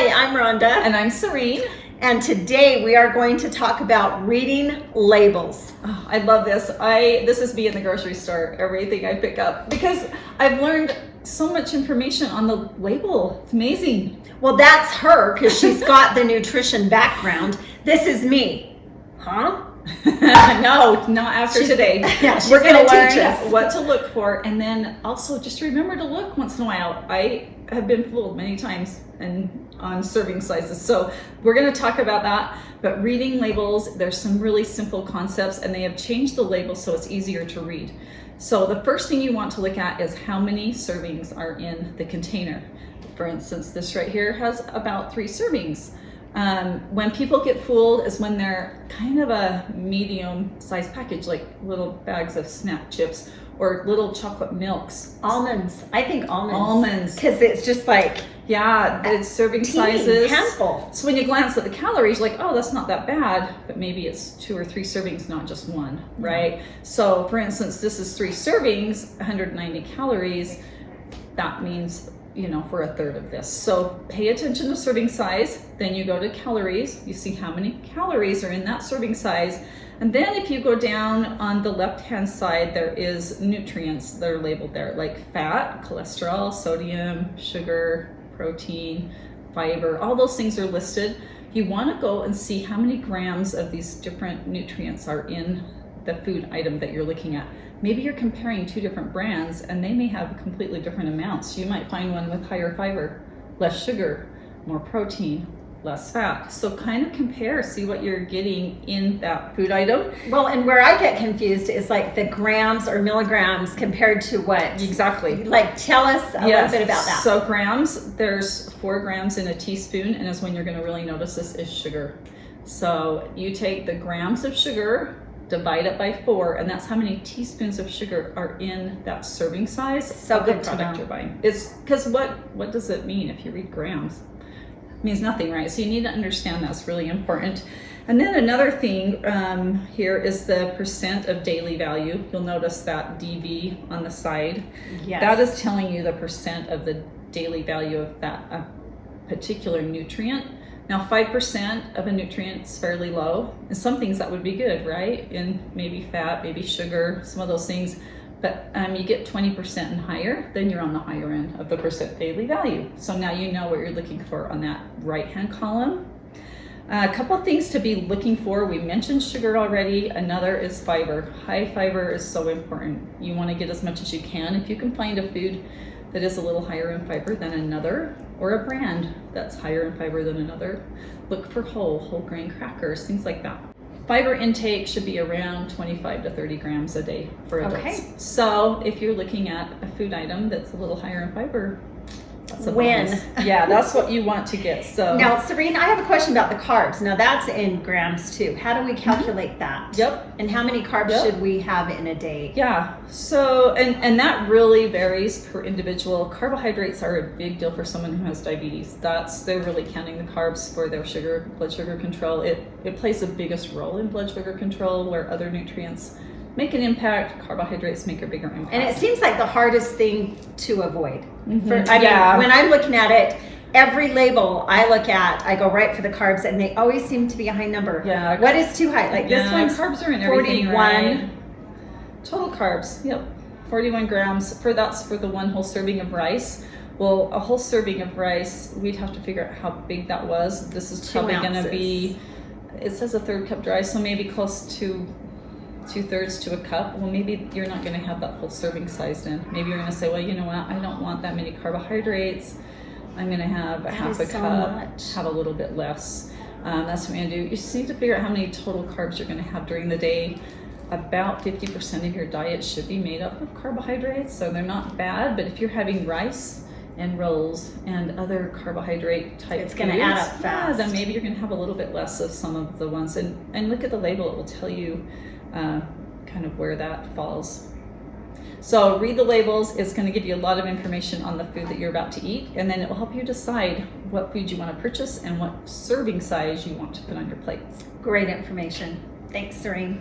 Hi, I'm Rhonda. And I'm Serene. And today we are going to talk about reading labels. Oh, I love this. This is me in the grocery store, everything I pick up, because I've learned so much information on the label. It's amazing. Well, that's her because she's got the nutrition background. This is me. Huh? No, not after today. Yeah, she's We're going to teach learn us what to look for, and then also just remember to look once in a while. I have been fooled many times and on serving sizes, so we're going to talk about that. But reading labels, there's some really simple concepts, and they have changed the label so it's easier to read. So the first thing you want to look at is how many servings are in the container. For instance, this right here has about 3 servings. When people get fooled is when they're kind of a medium-sized package, like little bags of snack chips or little chocolate milks. Almonds. I think almonds. Almonds. Because it's just like, yeah, it's serving sizes. Handful. So when you glance at the calories, you're like, oh, that's not that bad, but maybe it's 2 or 3 servings, not just one, right? So for instance, this is 3 servings, 190 calories. That means, you know, for a third of this. So pay attention to serving size, then you go to calories, you see how many calories are in that serving size. And then if you go down on the left-hand side, there is nutrients that are labeled there, like fat, cholesterol, sodium, sugar, protein, fiber, all those things are listed. You want to go and see how many grams of these different nutrients are in the food item that you're looking at. Maybe you're comparing 2 different brands and they may have completely different amounts. You might find one with higher fiber, less sugar, more protein, less fat. So kind of compare, see what you're getting in that food item. well, and where I get confused is like the grams or milligrams compared to what? Exactly. Like, tell us a little bit about that. So grams, there's 4 grams in a teaspoon, and is when you're going to really notice this is sugar. So you take the grams of sugar, divide it by 4, and that's how many teaspoons of sugar are in that serving size So of the good to product know. you're buying. It's because what does it mean if you read grams? It means nothing, right? So you need to understand that's really important. And then another thing here is the percent of daily value. You'll notice that DV on the side. Yes. That is telling you the percent of the daily value of that particular nutrient. Now 5% of a nutrient is fairly low, and some things that would be good, right? And maybe fat, maybe sugar, some of those things. But you get 20% and higher, then you're on the higher end of the percent daily value. So now you know what you're looking for on that right-hand column. A couple of things to be looking for. We mentioned sugar already. Another is fiber. High fiber is so important. You want to get as much as you can. If you can find a food that is a little higher in fiber than another, or a brand that's higher in fiber than another, look for whole grain crackers, things like that. Fiber intake should be around 25 to 30 grams a day for adults. Okay. So if you're looking at a food item that's a little higher in fiber, that's a Win. bonus. Yeah, that's what you want to get. So Now, Serene, I have a question about the carbs. Now, that's in grams too. How do we calculate that? Yep. And how many carbs Yep. should we have in a day? Yeah, so, and that really varies per individual. Carbohydrates are a big deal for someone who has diabetes. They're really counting the carbs for their blood sugar control. It plays the biggest role in blood sugar control, where other nutrients make an impact, carbohydrates make a bigger impact. And it seems like the hardest thing to avoid. Mhm. I mean, Yeah. when I'm looking at it, every label I look at, I go right for the carbs, and they always seem to be a high number. Yeah. What is too high? Like this Yeah, one's carbs are in everything, 41. right? Total carbs, yep, 41 grams. That's for the 1 whole serving of rice. Well, a whole serving of rice, we'd have to figure out how big that was. This is 2 probably going to ounces. be, it says a 1/3 cup dry, so maybe close to 2/3 to a cup. Well, maybe you're not going to have that full serving size then. Maybe you're going to say, well, you know what, I don't want that many carbohydrates. I'm going to have a half a is so cup, much. have a little bit less. That's what I'm going to do. You just need to figure out how many total carbs you're going to have during the day. About 50% of your diet should be made up of carbohydrates, so they're not bad. But if you're having rice and rolls and other carbohydrate type It's gonna add up fast. then maybe you're going to have a little bit less of some of the ones. And look at the label; it will tell you kind of where that falls. So read the labels. It's going to give you a lot of information on the food that you're about to eat, and then it will help you decide what food you want to purchase and what serving size you want to put on your plate. Great information. Thanks, Serene.